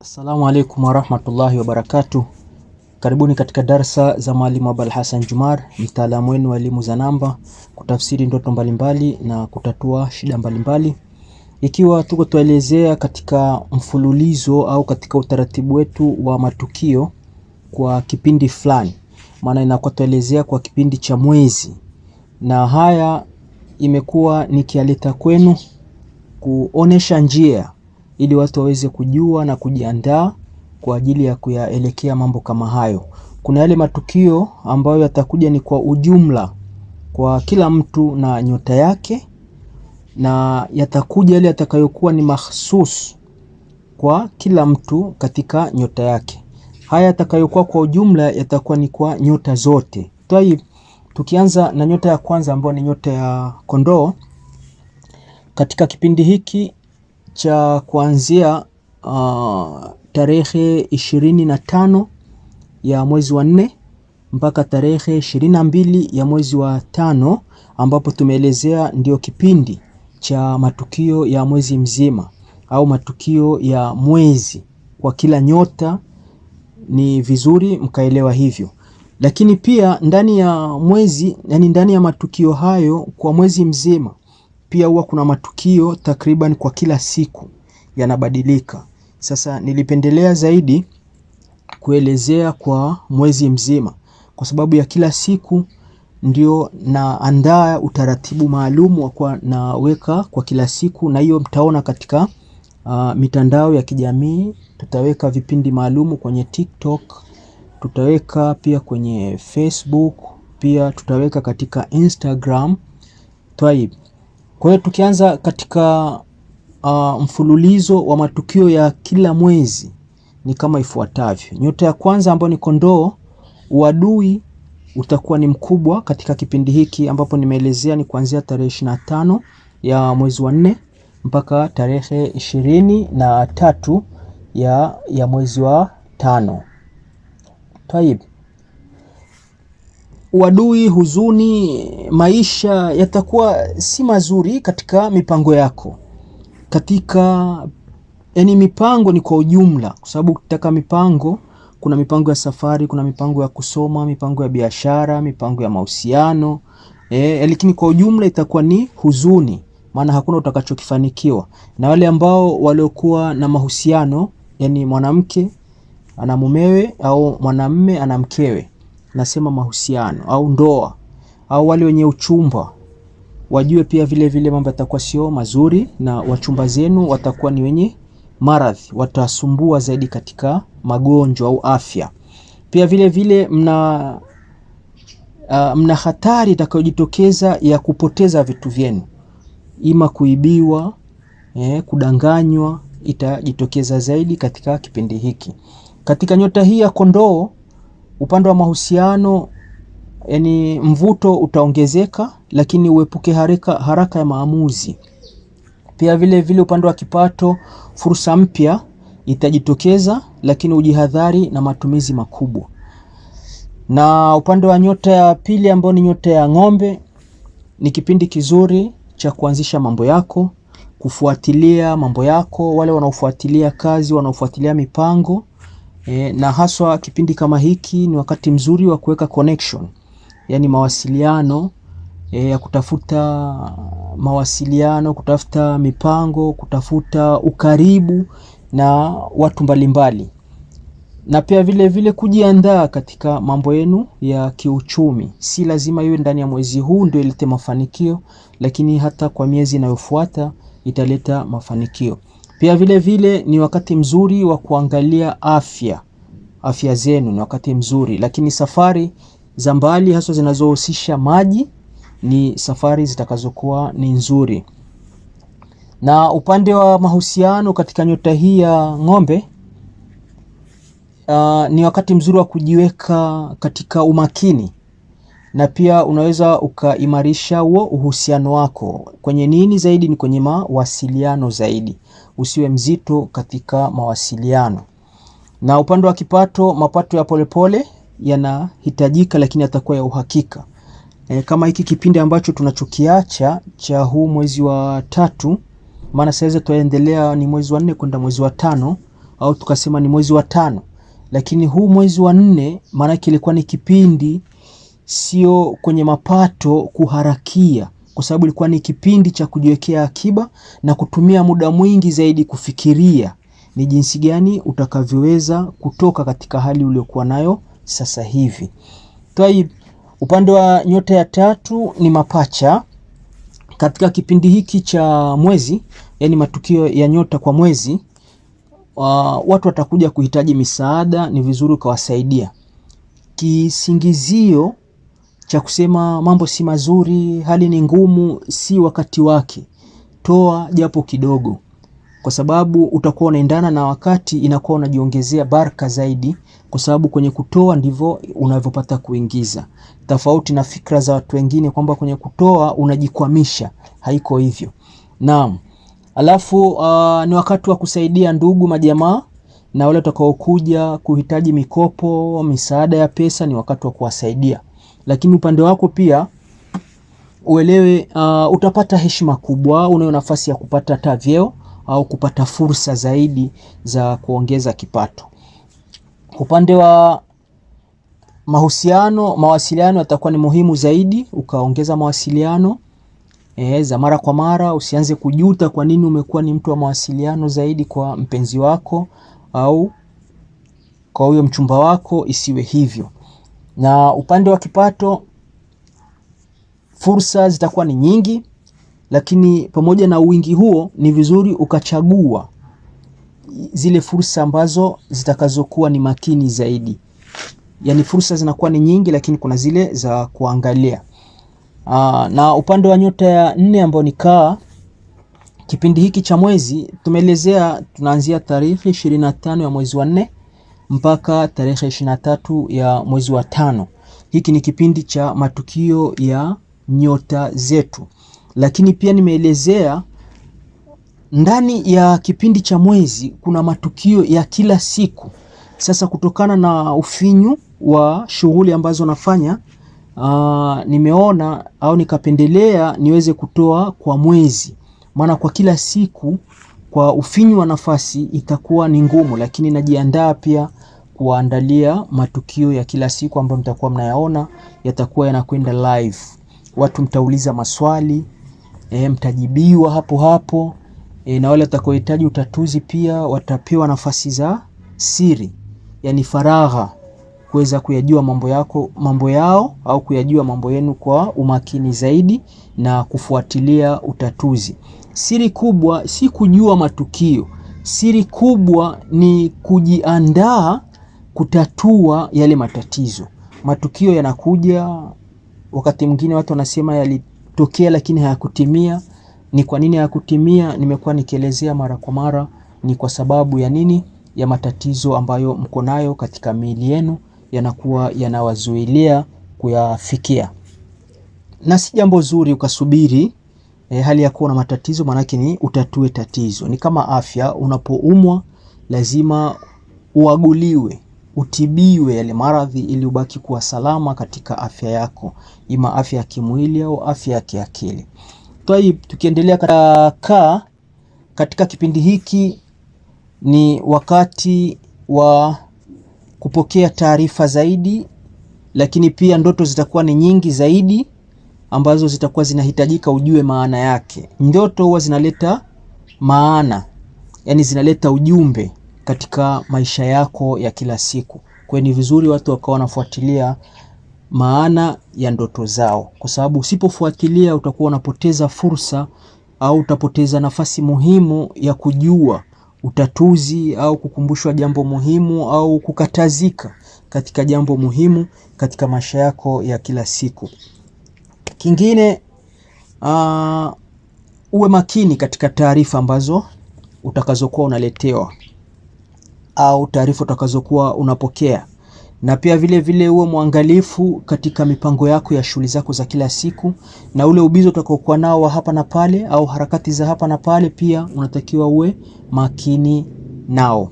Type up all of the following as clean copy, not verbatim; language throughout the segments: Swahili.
Assalamu alaikum warahmatullahi wabarakatuh. Karibuni katika darsa za Mwalimu Abul Hassan Jumar, mtaalamu wenu wa elimu za namba, kutafsiri ndoto mbalimbali na kutatua shida mbalimbali. Ikiwa tuko tuelezea katika mfululizo au katika utaratibu wetu wa matukio kwa kipindi fulani, maana inakuwa tuelezea kwa kipindi cha mwezi, na haya imekuwa nikialeta kwenu kuonesha njia ili watu waweze kujua na kujiandaa kwa ajili ya kuyaelekea mambo kama hayo. Kuna yale matukio ambayo yatakuja ni kwa ujumla kwa kila mtu na nyota yake, na yatakuja yale yatakayokuwa ni mahsus kwa kila mtu katika nyota yake. Haya yatakayokuwa kwa ujumla yatakuwa ni kwa nyota zote. Tukianza na nyota ya kwanza ambayo ni nyota ya Kondoo, katika kipindi hiki cha kuanzia tarehe 25 ya mwezi wa 4 mpaka tarehe 22 ya mwezi wa 5, ambapo tumeelezea ndio kipindi cha matukio ya mwezi mzima au matukio ya mwezi kwa kila nyota. Ni vizuri mkaelewa hivyo, lakini pia ndani ya mwezi, yani ndani ya matukio hayo kwa mwezi mzima, pia huwa kuna matukio takriban kwa kila siku yanabadilika. Sasa nilipendelea zaidi kuelezea kwa mwezi mzima kwa sababu ya kila siku ndio naandaa utaratibu maalum wa kwa naweka kwa kila siku, na hiyo mtaona katika mitandao ya kijamii. Tutaweka vipindi maalum kwenye TikTok, tutaweka pia kwenye Facebook, pia tutaweka katika Instagram. Kwa hiyo tukianza katika mfululizo wa matukio ya kila mwezi ni kama ifuatavyo. Nyota ya kwanza ambayo ni Kondoo, uadui utakuwa ni mkubwa katika kipindi hiki, ambapo nimeelezea ni kuanzia tarehe 25 ya mwezi wa 4 mpaka tarehe 23 ya mwezi wa 5. Uadui, huzuni, maisha yatakuwa si mazuri katika mipango yako. Yani mipango ni kwa ujumla, kwa sababu kutaka mipango, kuna mipango ya safari, kuna mipango ya kusoma, mipango ya biashara, mipango ya mahusiano, lakini kwa ujumla itakuwa ni huzuni, maana hakuna utakachokifanikiwa. Na wale ambao waliokuwa na mahusiano, yani mwanamke ana mumewe au mwanamume ana mkewe, nasema mahusiano au ndoa, au wale wenye uchumba, wajue pia vile vile mambo yatakuwa sio mazuri, na wachumba zenu watakuwa ni wenye maradhi, watasumbua zaidi katika magonjwa au afya. Pia vile vile mna hatari itakayojitokeza ya kupoteza vitu vyenu, ima kuibiwa, kudanganywa, itajitokeza zaidi katika kipindi hiki. Katika nyota hii ya Kondoo, upande wa mahusiano, yani mvuto utaongezeka, lakini uepuke haraka ya maamuzi. Pia vile vile upande wa kipato, fursa mpya itajitokeza, lakini ujihadhari na matumizi makubwa. Na upande wa nyota ya pili ambayo ni nyota ya Ng'ombe, ni kipindi kizuri cha kuanzisha mambo yako, kufuatilia mambo yako, wale wanaofuatilia kazi, wanaofuatilia mipango, na haswa kipindi kama hiki ni wakati mzuri wa kuweka connection, yani mawasiliano, ya kutafuta mawasiliano, kutafuta mipango, kutafuta ukaribu na watu mbalimbali. Na pia vile vile kujiandaa katika mambo yenu ya kiuchumi. Si lazima iwe ndani ya mwezi huu ndio ilete mafanikio, lakini hata kwa miezi inayofuata italeta mafanikio. Pia vile vile ni wakati mzuri wa kuangalia afya zenu, ni wakati mzuri, lakini safari za mbali hasa zinazohusisha maji ni safari zitakazokuwa ni nzuri. Na upande wa mahusiano katika nyota hii ya Ng'ombe, ni wakati mzuri wa kujiweka katika umakini, na pia unaweza ukaimarisha huo uhusiano wako. Kwenye nini zaidi? Ni kwenye mawasiliano zaidi. Usiwe mzito katika mawasiliano. Na upande wa kipato, mapato ya polepole yanahitajika, lakini yatakuwa ya uhakika. Kama hiki kipindi ambacho tunachokiacha cha huu mwezi wa 3, maana sasa tuendelea ni mwezi wa 4 kwenda mwezi wa 5, au tukasema ni mwezi wa 5. Lakini huu mwezi wa 4 maana ilikuwa ni kipindi sio kwenye mapato kuharakia, kwa sababu ilikuwa ni kipindi cha kujiwekea akiba na kutumia muda mwingi zaidi kufikiria ni jinsi gani utakavyoweza kutoka katika hali uliokuwa nayo sasa hivi. Tayib, upande wa nyota ya 3 ni mapacha. Katika kipindi hiki cha mwezi, yani matukio ya nyota kwa mwezi, watu watakuja kuhitaji misaada, ni vizuri ukawasaidia. Kisingizio cha kusema mambo si mazuri, hali ni ngumu, si wakati wake. Toa japo kidogo, kwa sababu utakuwa unaendana na wakati, inakuwa unajiongezea baraka zaidi, kwa sababu kwenye kutoa ndivyo unavyopata kuingiza. Tofauti na fikra za watu wengine kwamba kwenye kutoa unajikwamisha, haiko hivyo. Naam. Alafu ni wakati wa kusaidia ndugu, majamaa na wale watakaokuja kuhitaji mikopo, misaada ya pesa, ni wakati wa kuwasaidia. Lakini upande wako pia uelewe utapata heshima kubwa, unayo nafasi ya kupata hata vyeo au kupata fursa zaidi za kuongeza kipato. Upande wa mawasiliano yatakuwa ni muhimu zaidi, ukaongeza mawasiliano za mara kwa mara. Usianze kujuta kwa nini umekuwa ni mtu wa mawasiliano zaidi kwa mpenzi wako au kwa huyo mchumba wako, isiwe hivyo. Na upande wa kipato, fursa zitakuwa ni nyingi, lakini pamoja na wingi huo ni vizuri ukachagua zile fursa ambazo zitakazokuwa ni makini zaidi. Yani fursa zinakuwa ni nyingi, lakini kuna zile za kuangalia. Na upande wa nyota ya 4 ambao ni Kaa, kipindi hiki cha mwezi tumeelezea, tunaanzia tarehe 25 ya mwezi wa 4 mpaka tarehe 23 ya mwezi wa 5. Hiki ni kipindi cha matukio ya nyota zetu. Lakini pia nimeelezea ndani ya kipindi cha mwezi kuna matukio ya kila siku. Sasa kutokana na ufinyu wa shughuli ambazo nafanya, nimeona au nikapendelea niweze kutoa kwa mwezi. Maana kwa kila siku kwa ufinyu wa nafasi itakuwa ni ngumu, lakini najiandaa pia kuandalia matukio ya kila siku ambayo mtakuwa mnayaona, yatakuwa yanakwenda live. Watu mtauliza maswali, mtajibiwa hapo hapo, na wale watakaohitaji utatuzi pia watapewa nafasi za siri, yani faragha, kuweza kuyajua mambo yao au kuyajua mambo yenu kwa umakini zaidi na kufuatilia utatuzi. Siri kubwa si kujua matukio, siri kubwa ni kujiandaa kutatua yale matatizo. Matukio yanakuja, wakati mwingine watu wanasema yalitokea lakini hayakutimia. Ni kwa nini hayakutimia? Nimekuwa nikielezea mara kwa mara, ni kwa sababu ya nini? Ya matatizo ambayo mko nayo katika miili yenu, yanakuwa yanawazuilia kuyafikia. Na si jambo zuri ukasubiri hali ya kuwa na matatizo, manake ni utatue tatizo. Ni kama afya, unapoumwa lazima uaguliwe, utibiwe yale maradhi ili ubaki kuwa salama katika afya yako, ima afya ya kimwili au afya ya kiakili. Tukiendelea katika kipindi hiki, ni wakati wa kupokea taarifa zaidi, lakini pia ndoto zitakuwa ni nyingi zaidi ambazo zitakuwa zinahitajika ujue maana yake. Ndoto huwa zinaleta maana, yani zinaleta ujumbe katika maisha yako ya kila siku. Kwa hiyo ni vizuri watu wakawa wanafuatilia maana ya ndoto zao, kwa sababu usipofuatilia utakuwa unapoteza fursa au utapoteza nafasi muhimu ya kujua utatuzi au kukumbushwa jambo muhimu au kukatazika katika jambo muhimu katika maisha yako ya kila siku. Kingine, uwe makini katika taarifa ambazo utakazokuwa unaletewa au taarifa utakazokuwa unapokea. Na pia vile uwe mwangalifu katika mipango yako ya shughuli zako za kila siku, na ule ubizo utakaokuwa nao wa hapa na pale au harakati za hapa na pale pia unatakiwa uwe makini nao.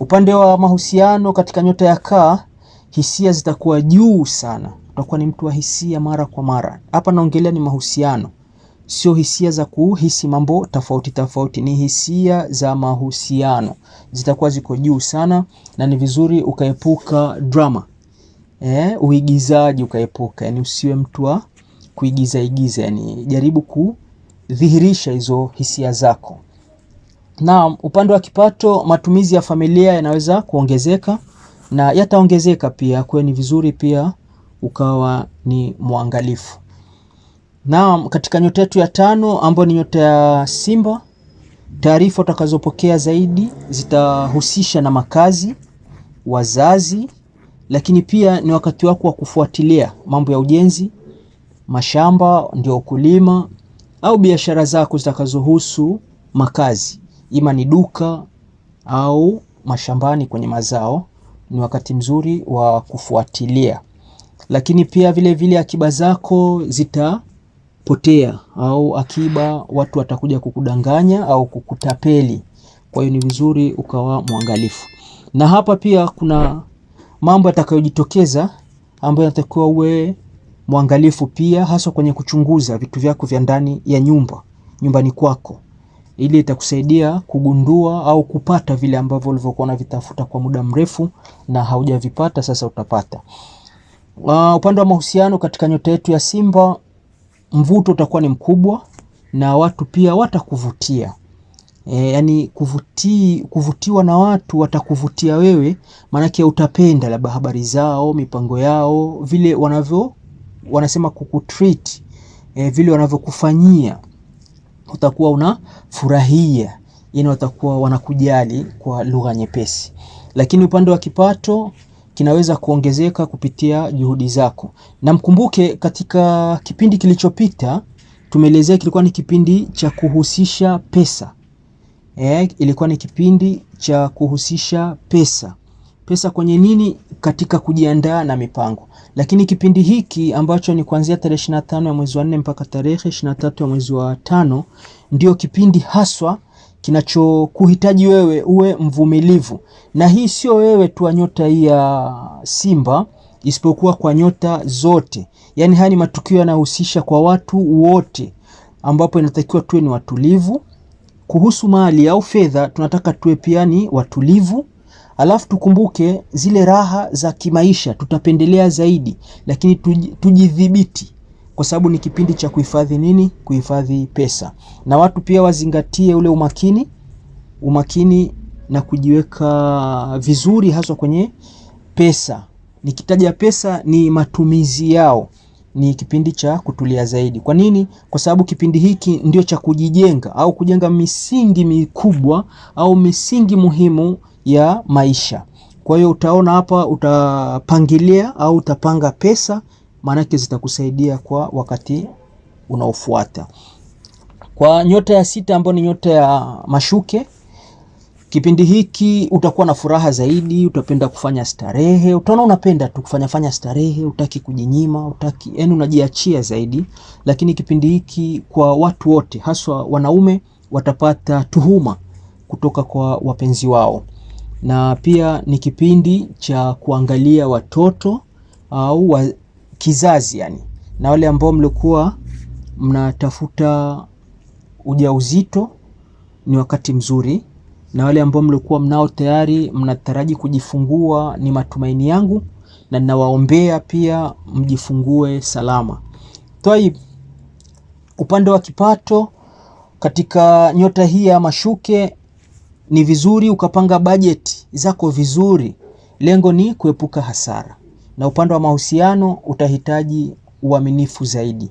Upande wa mahusiano katika nyota ya Kaa, hisia zitakuwa juu sana. Utakuwa ni mtu wa hisia mara kwa mara. Hapa naongelea ni mahusiano. sio hisia za kuhisi mambo tofauti tofauti, ni hisia za mahusiano. Zitakuwa ziko juu sana, na ni vizuri ukaepuka drama. Uigizaji ukaepuka, yani usiwe mtu wa kuigiza, yani jaribu kudhihirisha hizo hisia zako. Na upande wa kipato, matumizi ya familia yanaweza kuongezeka na yataongezeka pia, kwa ni vizuri pia ukawa ni muangalifu. Na katika nyota yetu ya 5 ambayo ni nyota ya Simba, taarifa utakazopokea zaidi zitahusisha na makazi, wazazi, lakini pia ni wakati wako wa kufuatilia mambo ya ujenzi, mashamba, ndio ukulima au biashara zako zitakazohusu makazi, ima ni duka au mashambani kwenye mazao. Ni wakati mzuri wa kufuatilia. Lakini pia vile vile akiba zako zitapotea, au akiba watu watakuja kukudanganya au kukutapeli. Kwa hiyo ni vizuri ukawa mwangalifu. Na hapa pia kuna mambo yatakayojitokeza ambayo yanatakiwa uwe mwangalifu pia, hasa kwenye kuchunguza vitu vyako vya ndani ya nyumbani kwako. Ili itakusaidia kugundua au kupata vile ambavyo ulivyokuwa unavitafuta kwa muda mrefu na haujavipata, sasa utapata. Upande wa mahusiano katika nyota yetu ya Simba, mvuto utakuwa ni mkubwa na watu pia watakuvutia. Yani kuvutiwa na watu watakuvutia wewe, maanake utapenda labda habari zao, mipango yao, vile wanasema kukutreat, vile wanavyokufanyia utakuwa unafurahia, yani watakuwa wanakujali kwa lugha nyepesi. Lakini upande wa kipato kinaweza kuongezeka kupitia juhudi zako. Na mkumbuke katika kipindi kilichopita tumeelezea kilikuwa ni kipindi cha kuhusisha pesa. Ilikuwa ni kipindi cha kuhusisha pesa. Pesa kwenye nini? Katika kujiandaa na mipango. Lakini kipindi hiki ambacho ni kuanzia tarehe 25 ya mwezi wa 4 mpaka tarehe 23 ya mwezi wa 5 ndio kipindi haswa kinachokuhitaji wewe uwe mvumilivu. Na hii sio wewe tu wa nyota hii ya Simba, isipokuwa kwa nyota zote. Yani haya ni matukio yanahusisha kwa watu wote, ambapo inatakiwa tuwe ni watulivu. Kuhusu mali au fedha tunataka tuwe pia ni watulivu. Alafu tukumbuke zile raha za kimaisha tutapendelea zaidi, lakini tujidhibiti, kwa sababu ni kipindi cha kuhifadhi nini? Kuhifadhi pesa. Na watu pia wazingatie ule umakini na kujiweka vizuri, haswa kwenye pesa. Nikitaja pesa ni matumizi yao. Ni kipindi cha kutulia zaidi. Kwa nini? Kwa sababu kipindi hiki ndio cha kujijenga au kujenga misingi mikubwa au misingi muhimu ya maisha. Kwa hiyo utaona hapa utapangilia au utapanga pesa, maanake zitakusaidia kwa wakati unaofuata. Kwa nyota ya 6 ambayo ni nyota ya Mashuke, kipindi hiki utakuwa na furaha zaidi, utapenda kufanya starehe, utaona unapenda tu kufanya starehe, utaki kujinyima, yani unajiachia zaidi. Lakini kipindi hiki kwa watu wote, haswa wanaume, watapata tuhuma kutoka kwa wapenzi wao. Na pia ni kipindi cha kuangalia watoto au kizazi yani. Na wale ambao mlikuwa mnatafuta ujauzito ni wakati mzuri, na wale ambao mlikuwa mnao tayari mnataraji kujifungua ni matumaini yangu, na ninawaombea pia mjifungue salama. Toa upande wa kipato katika nyota hii ya Mashuke, ni vizuri ukapanga bajeti zako vizuri. Lengo ni kuepuka hasara. Na upande wa mahusiano utahitaji uaminifu zaidi,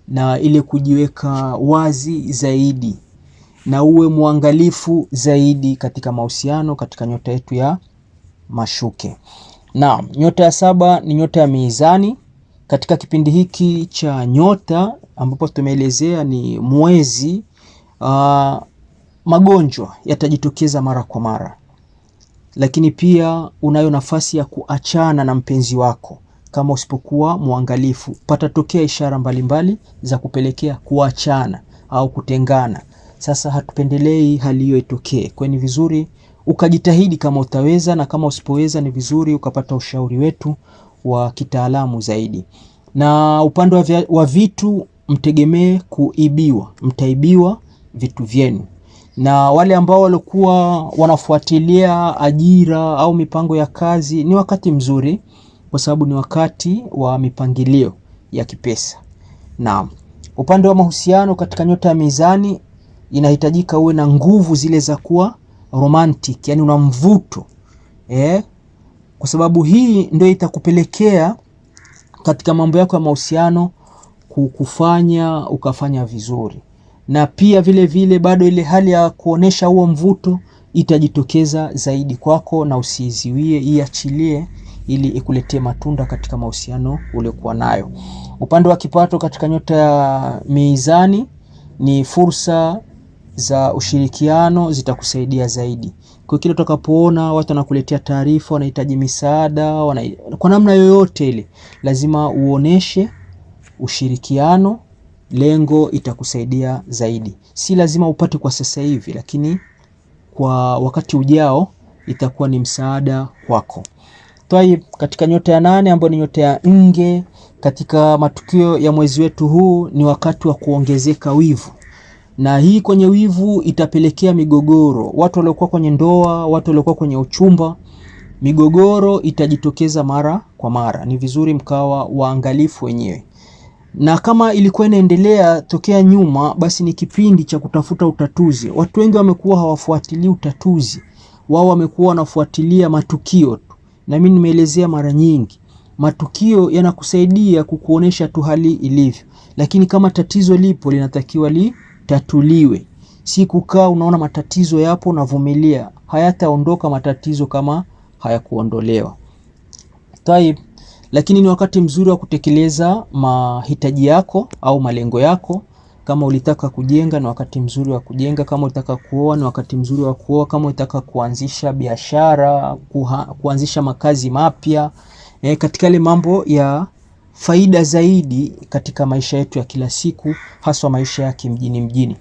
na ile kujiweka wazi zaidi, na uwe muangalifu zaidi katika mahusiano katika nyota yetu ya Mashuke. Na nyota ya 7 ni nyota ya Mizani. Katika kipindi hiki cha nyota ambapo tumeelezea ni mwezi, magonjwa yatajitokeza mara kwa mara. Lakini pia unayo nafasi ya kuachana na mpenzi wako kama usipokuwa muangalifu. Patatokea ishara mbalimbali za kupelekea kuachana au kutengana. Sasa hatupendelei hali hiyo itokee. Kwa ni vizuri ukajitahidi kama utaweza, na kama usipoweza ni vizuri ukapata ushauri wetu wa kitaalamu zaidi. Na upande wa vitu mtegemee kuibiwa, mtaibiwa vitu vyenu. Na wale ambao walikuwa wanafuatilia ajira au mipango ya kazi, ni wakati mzuri kwa sababu ni wakati wa mipangilio ya kipesa. Na upande wa mahusiano katika nyota ya Mizani, inahitajika uwe na nguvu zile za kuwa romantic, yani una mvuto. Kwa sababu hii ndio itakupelekea katika mambo yako ya mahusiano kukufanya ukafanya vizuri. Na pia vile vile bado ile hali ya kuonesha huo mvuto itajitokeza zaidi kwako, na usiziwie, iachilie ili ikuletee matunda katika mahusiano uliokuwa nayo. Upande wa kipato katika nyota ya Mizani, ni fursa za ushirikiano zitakusaidia zaidi. Kwa kile utakapoona watu wanakuletea taarifa, wanahitaji misaada, kwa namna yoyote ile, lazima uoneshe ushirikiano, lengo itakusaidia zaidi. Si lazima upate kwa sasa hivi, lakini kwa wakati ujao itakuwa ni msaada kwako. Katika nyota ya 8 ambayo ni nyota ya Nge, katika matukio ya mwezi wetu huu ni wakati wa kuongezeka wivu. Na hii kwenye wivu itapelekea migogoro. Watu waliokuwa kwenye ndoa, watu waliokuwa kwenye uchumba, migogoro itajitokeza mara kwa mara. Ni vizuri mkawa waangalifu wenyewe. Na kama ilikuwa inaendelea tokea nyuma, basi ni kipindi cha kutafuta utatuzi. Watu wengi wamekuwa hawafuatilii utatuzi. Wao wamekuwa wanafuatilia matukio tu. Na mimi nimeelezea mara nyingi, matukio yanakusaidia kukuonesha tu hali ilivyo. Lakini kama tatizo lipo, linatakiwa litatuliwe. Si kukaa unaona matatizo yapo na vumilia. Hayataondoka matatizo kama hayakuondolewa. Lakini ni wakati mzuri wa kutekeleza mahitaji yako au malengo yako. Kama ulitaka kujenga, ni wakati mzuri wa kujenga. Kama ulitaka kuoa, ni wakati mzuri wa kuoa. Kama ulitaka kuanzisha biashara, kuanzisha makazi mapya, katika ile mambo ya faida zaidi katika maisha yetu ya kila siku, haswa maisha ya mjini.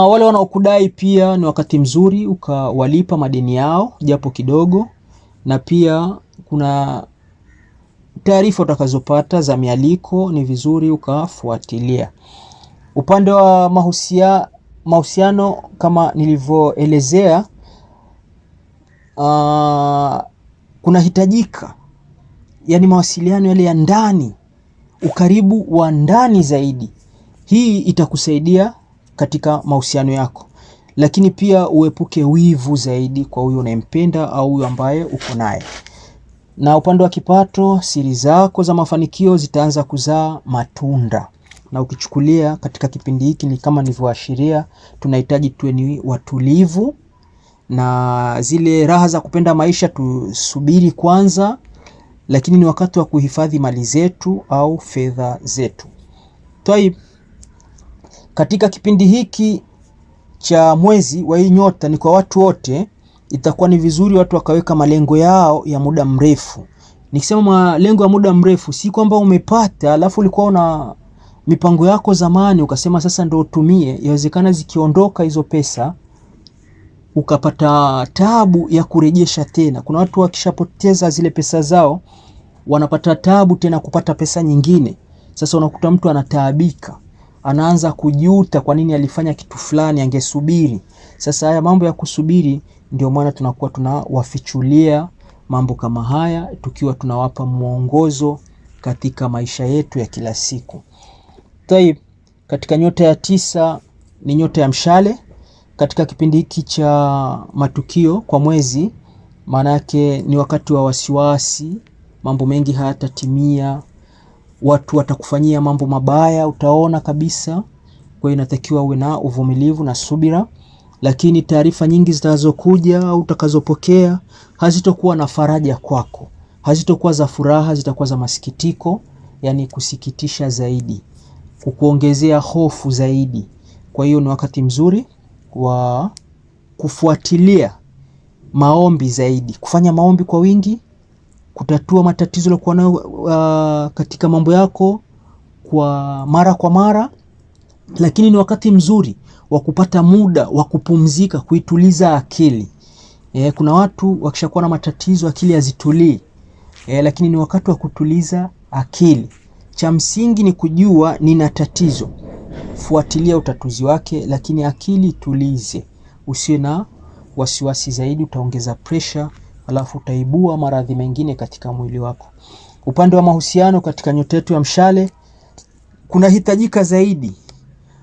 Wale wanaokudai pia ni wakati mzuri ukawalipa madeni yao japo kidogo. Na pia kuna taarifa utakazopata za mialiko, ni vizuri ukafuatilia. Upande wa mahusiano kama nilivyoelezea, kuna hitajika, yani mawasiliano yale ya ndani, ukaribu wa ndani zaidi. Hii itakusaidia katika mahusiano yako. Lakini pia uepuke wivu zaidi kwa huyo unayempenda au huyo ambaye uko naye. Na upande wa kipato, siri zako za mafanikio zitaanza kuzaa matunda. Na ukichukulia katika kipindi hiki, ni kama nilivyoashiria, tunahitaji tuwe ni watulivu, na zile raha za kupenda maisha tusubiri kwanza, lakini ni wakati wa kuhifadhi mali zetu au fedha zetu. Katika kipindi hiki cha mwezi wa hii nyota, ni kwa watu wote, itakuwa ni vizuri watu wakaweka malengo yao ya muda mrefu. Nikisema malengo ya muda mrefu, si kwamba umepata alafu ulikuwa una mipango yako zamani ukasema sasa ndio utumie. Yawezekana zikiondoka hizo pesa ukapata taabu ya kurejesha tena. Kuna watu wakishapoteza zile pesa zao wanapata taabu tena kupata pesa nyingine. Sasa unakuta mtu anataabika, anaanza kujuta kwa nini alifanya kitu fulani, angesubiri. Sasa haya mambo ya kusubiri, ndio maana tunakuwa tunawafichulia mambo kama haya, tukiwa tunawapa mwongozo katika maisha yetu ya kila siku. Katika nyota ya 9 ni nyota ya Mshale. Katika kipindi hiki cha matukio kwa mwezi, maana yake ni wakati wa wasiwasi, mambo mengi hayatatimia, watu watakufanyia mambo mabaya, utaona kabisa. Kwa hiyo inatakiwa uwe na uvumilivu na subira. Lakini taarifa nyingi zitazokuja au utakazopokea hazitokuwa na faraja kwako, hazitokuwa za furaha, zitakuwa za masikitiko, yani kusikitisha zaidi, kukuongezea hofu zaidi. Kwa hiyo ni wakati mzuri wa kufuatilia maombi zaidi, kufanya maombi kwa wingi, kutatua matatizo yaliyokuwa nayo katika mambo yako kwa mara. Lakini ni wakati mzuri wa kupata muda wa kupumzika, kuituliza akili. Kuna watu wakishakuwa na matatizo akili hazitulii. Lakini ni wakati wa kutuliza akili. cha msingi ni kujua nina tatizo. Fuatilia utatuzi wake, lakini akili tulize. Usiwe na wasiwasi zaidi, utaongeza pressure, alafu utaibua maradhi mengine katika mwili wako. Upande wa mahusiano katika nyota yetu ya mshale, kuna hitajika zaidi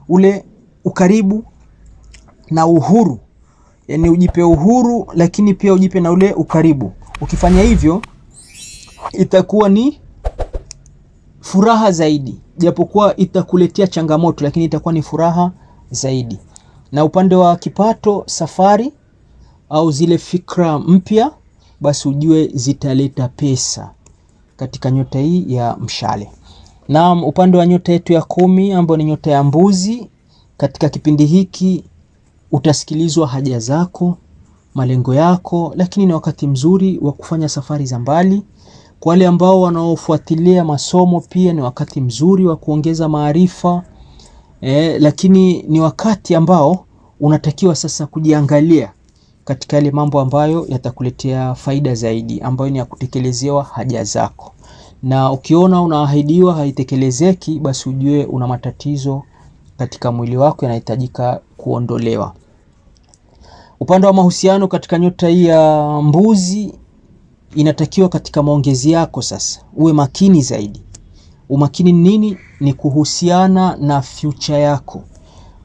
ule ukaribu na uhuru. Yani ujipe uhuru, lakini pia ujipe na ule ukaribu. Ukifanya hivyo itakuwa ni furaha zaidi, japokuwa itakuletea changamoto, lakini itakuwa ni furaha zaidi. Na upande wa kipato, safari au zile fikra mpya, basi ujue zitaleta pesa katika nyota hii ya mshale. Na upande wa nyota yetu ya 10 ambayo ni nyota ya mbuzi, katika kipindi hiki utasikilizwa haja zako, malengo yako, lakini ni wakati mzuri wa kufanya safari za mbali. Kwa wale ambao wanaofuatilia masomo pia ni wakati mzuri wa kuongeza maarifa. Lakini ni wakati ambao unatakiwa sasa kujiangalia katika yale mambo ambayo yatakuletea faida zaidi, ambayo ni ya kutekelezewa haja zako. Na ukiona unaahidiwa haitekelezeki, basi ujue una matatizo katika mwili wako yanahitajika kuondolewa. Upande wa mahusiano katika nyota hii ya mbuzi, inatakiwa katika maongezi yako sasa uwe makini zaidi. Umakini nini? Ni kuhusiana na future yako.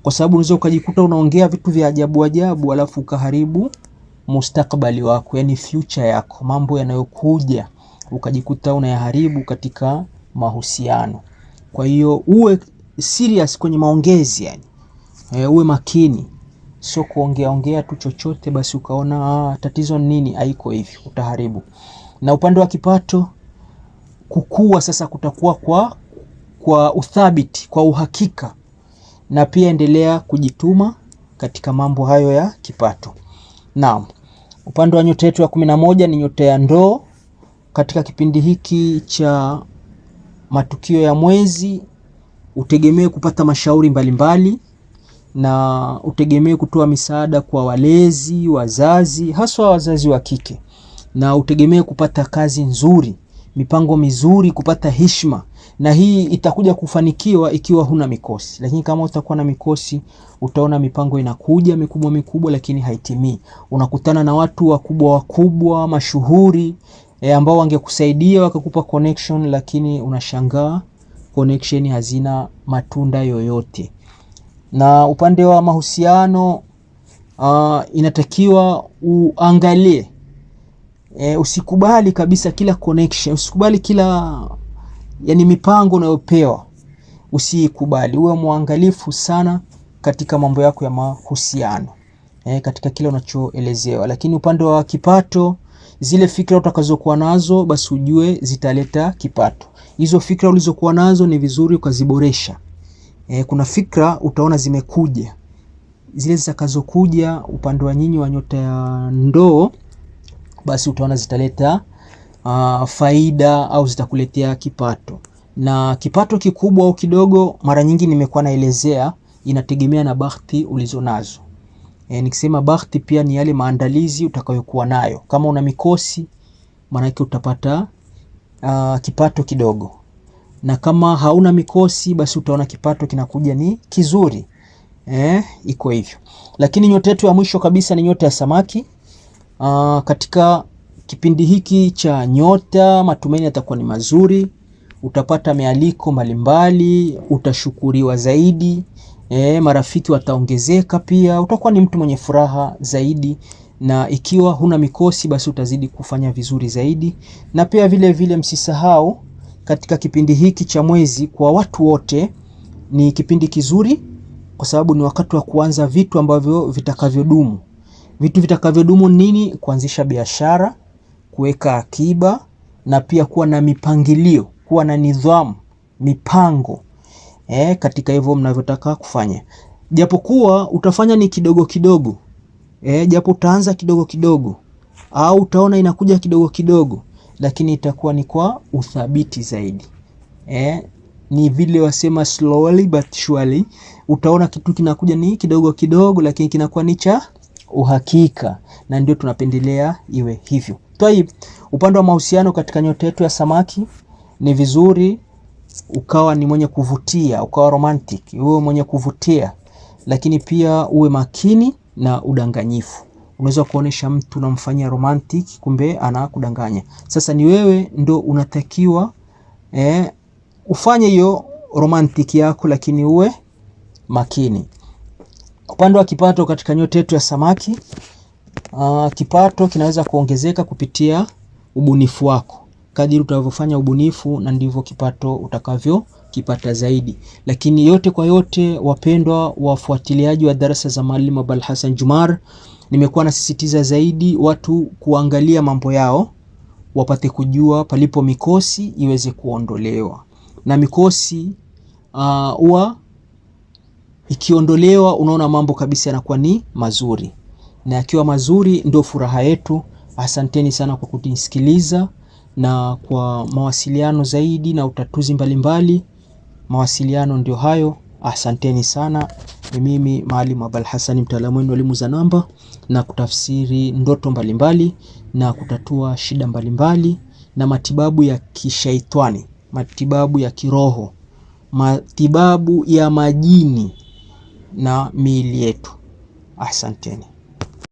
Kwa sababu unaweza ukajikuta unaongea vitu vya ajabu ajabu alafu ukaharibu mustakabali wako, yani future yako, mambo yanayokuja ukajikuta unayaharibu katika mahusiano. Kwa hiyo uwe serious kwenye maongezi, yani uwe makini, sio kuongea tu chochote basi ukaona tatizo nini, haiko hivi, utaharibu. Na upande wa kipato, kukua sasa kutakuwa kwa uthabiti, kwa uhakika, na pia endelea kujituma katika mambo hayo ya kipato. Naam, upande wa nyota yetu ya 11 ni nyota ya ndoo. Katika kipindi hiki cha matukio ya mwezi, utegemee kupata mashauri mbalimbali na utegemee kutoa misaada kwa walezi, wazazi, haswa wazazi wa kike, na utegemee kupata kazi nzuri, mipango mizuri, kupata heshima. Na hii itakuja kufanikiwa ikiwa huna mikosi, lakini kama utakuwa na mikosi utaona mipango inakuja mikubwa lakini haitimii. Unakutana na watu wakubwa mashuhuri ambao wangekusaidia wakakupa connection, lakini unashangaa connection hazina matunda yoyote. Na upande wa mahusiano, inatakiwa uangalie, usikubali kabisa kila connection, usikubali kila mipango unayopewa, usikubali. Uwe muangalifu sana katika mambo yako ya mahusiano, katika kila unachoelezewa. Lakini upande wa kipato, zile fikra utakazokuwa nazo basi ujue zitaleta kipato. Hizo fikra ulizokuwa nazo ni vizuri ukaziboresha. Kuna fikra utaona zimekuja, zile zitakazokuja upande wa nyinyi wa nyota ya ndoo, basi utaona zitaleta faida au zitakuletea kipato. Na kipato kikubwa au kidogo, mara nyingi nimekuwa naelezea, inategemea na bahati ulizonazo. Nikisema bahati pia ni yale maandalizi utakayokuwa nayo. Kama una mikosi, maana yake utapata kipato kidogo. Na kama hauna mikosi, basi utaona kipato kinakuja ni kizuri. Iko hivyo. Lakini nyota yetu ya mwisho kabisa ni nyota ya samaki. Katika kipindi hiki cha nyota, matumaini yatakuwa ni mazuri. Utapata mialiko mbalimbali, utashukuriwa zaidi, marafiki wataongezeka pia, utakuwa ni mtu mwenye furaha zaidi. Na ikiwa huna mikosi, basi utazidi kufanya vizuri zaidi. Na pia vile msisahau, katika kipindi hiki cha mwezi kwa watu wote ni kipindi kizuri, kwa sababu ni wakati wa kuanza vitu ambavyo vitakavyodumu. Vitu vitakavyodumu nini? Kuanzisha biashara, kuweka akiba, na pia kuwa na mipangilio, kuwa na nidhamu, mipango katika hivyo mnavyotaka kufanya. Japokuwa utafanya ni kidogo kidogo, japo utaanza kidogo kidogo au utaona inakuja kidogo kidogo, lakini itakuwa ni kwa uthabiti zaidi. Ni vile wasema slowly but surely. Utaona kitu kinakuja ni kidogo kidogo, lakini kinakuwa ni cha uhakika, na ndio tunapendelea iwe hivyo. Upande wa mahusiano katika nyota yetu ya samaki, ni vizuri ukawa ni mwenye kuvutia, ukawa romantic, uwe mwenye kuvutia, lakini pia uwe makini na udanganyifu. Unaweza kuonesha mtu unamfanyia romantic, kumbe anakudanganya. Sasa ni wewe ndo unatakiwa ufanye hiyo romantic yako, lakini uwe makini. Upande wa kipato katika nyota yetu ya samaki, kipato kinaweza kuongezeka kupitia ubunifu wako. Kadiri utavyofanya ubunifu na ndivyo kipato utakavyo kipata zaidi. Lakini yote kwa yote, wapendwa wafuatiliaji wa darasa za Mwalimu Abalhassan Jumar, nimekuwa nasisitiza zaidi watu kuangalia mambo yao, wapate kujua palipo mikosi iweze kuondolewa. Na mikosi huwa ikiondolewa unaona mambo kabisa yanakuwa ni mazuri. Na yakiwa mazuri ndio furaha yetu. Asanteni sana kwa kunisikiliza, na kwa mawasiliano zaidi na utatuzi mbalimbali, mawasiliano ndio hayo. Asanteni sana. Ni mimi Mwalimu Abalhassan, mtaalamu wenu wa elimu za namba na kutafsiri ndoto mbalimbali na kutatua shida mbalimbali na matibabu ya kishaitani, matibabu ya kiroho, matibabu ya majini na miili yetu. Asanteni.